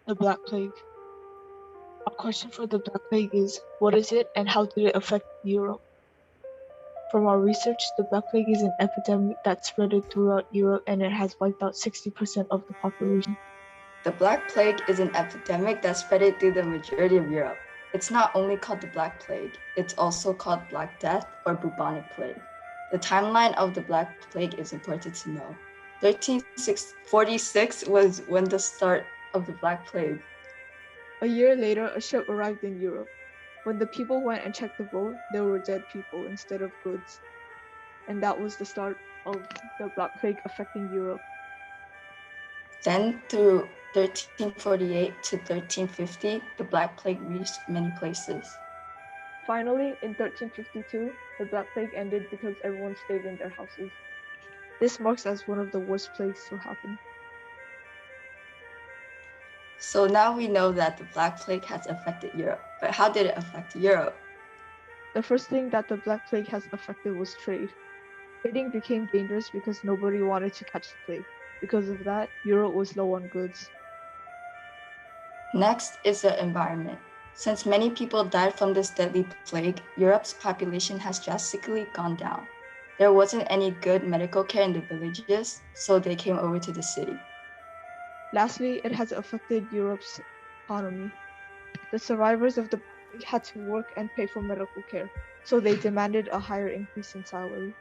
The Black Plague. Our question for the Black Plague is, what is it and how did it affect Europe? From our research, the Black Plague is an epidemic that spread throughout Europe and it has wiped out 60% of the population. The Black Plague is an epidemic that spread through the majority of Europe. It's not only called the Black Plague, it's also called Black Death or bubonic plague. The timeline of the Black Plague is important to know. 1346 was when the start of the Black Plague. A year later, a ship arrived in Europe. When the people went and checked the boat, there were dead people instead of goods. And that was the start of the Black Plague affecting Europe. Then, through 1348 to 1350, the Black Plague reached many places. Finally, in 1352, the Black Plague ended because everyone stayed in their houses. This marks as one of the worst plagues to happen. So now we know that the Black Plague has affected Europe, but how did it affect Europe? The first thing that the Black Plague has affected was trade. Trading became dangerous because nobody wanted to catch the plague. Because of that, Europe was low on goods. Next is the environment. Since many people died from this deadly plague, Europe's population has drastically gone down. There wasn't any good medical care in the villages, so they came over to the city. Lastly, it has affected Europe's economy. The survivors of the plague had to work and pay for medical care, so they demanded a higher increase in salary.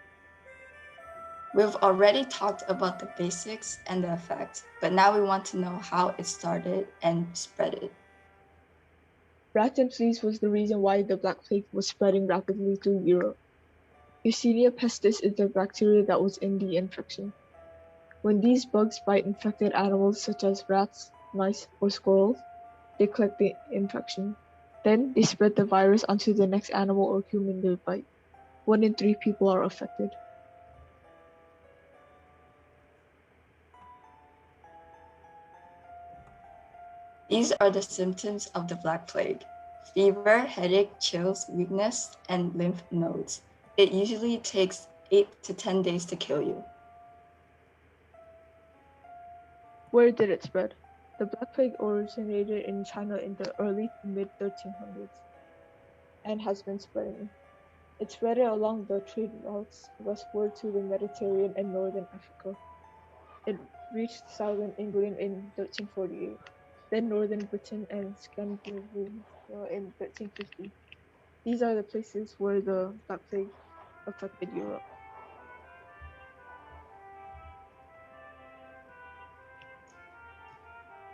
We've already talked about the basics and the effects, but now we want to know how it started and spread it. Rats and fleas was the reason why the Black Plague was spreading rapidly through Europe. Yersinia pestis is the bacteria that was in the infection. When these bugs bite infected animals such as rats, mice, or squirrels, they collect the infection. Then they spread the virus onto the next animal or human they bite. 1 in 3 people are affected. These are the symptoms of the Black Plague: fever, headache, chills, weakness, and lymph nodes. It usually takes 8 to 10 days to kill you. Where did it spread? The Black Plague originated in China in the early to mid 1300s and has been spreading. It spread along the trade routes westward to the Mediterranean and northern Africa. It reached southern England in 1348, then northern Britain and Scandinavia in 1350. These are the places where the Black Plague affected Europe.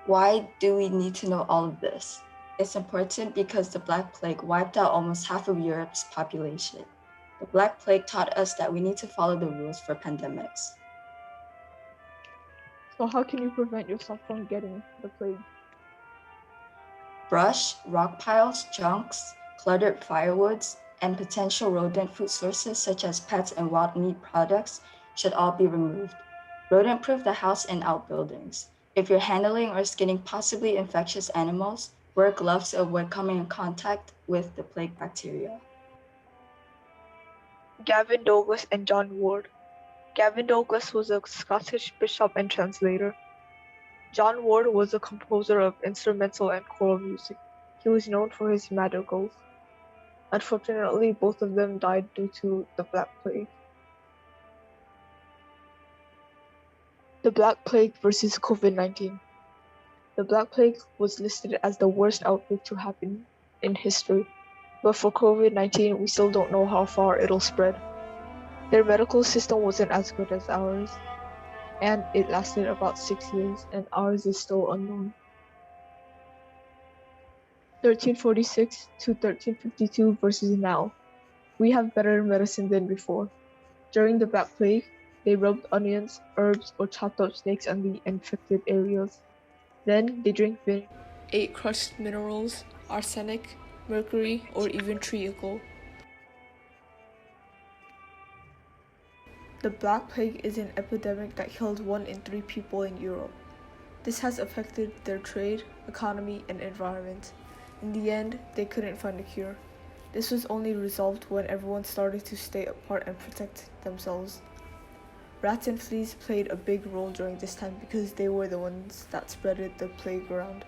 Why do we need to know all of this? It's important because the Black Plague wiped out almost half of Europe's population. The Black Plague taught us that we need to follow the rules for pandemics. So how can you prevent yourself from getting the plague? Brush, rock piles, junks, cluttered firewoods, and potential rodent food sources such as pets and wild meat products should all be removed. Rodent-proof the house and outbuildings. If you're handling or skinning possibly infectious animals, wear gloves to avoid coming in contact with the plague bacteria. Gavin Douglas and John Ward. Gavin Douglas was a Scottish bishop and translator. John Ward was a composer of instrumental and choral music. He was known for his madrigals. Unfortunately, both of them died due to the Black Plague. The Black Plague versus COVID-19. The Black Plague was listed as the worst outbreak to happen in history, but for COVID-19, we still don't know how far it'll spread. Their medical system wasn't as good as ours, and it lasted about 6 years, and ours is still unknown. 1346 to 1352 versus now. We have better medicine than before. During the Black Plague, they rubbed onions, herbs, or chopped up snakes on the infected areas. Then they drank vinegar, ate crushed minerals, arsenic, mercury, or even treacle. The Black Plague is an epidemic that killed 1 in 3 people in Europe. This has affected their trade, economy, and environment. In the end, they couldn't find a cure. This was only resolved when everyone started to stay apart and protect themselves. Rats and fleas played a big role during this time because they were the ones that spread the plague around.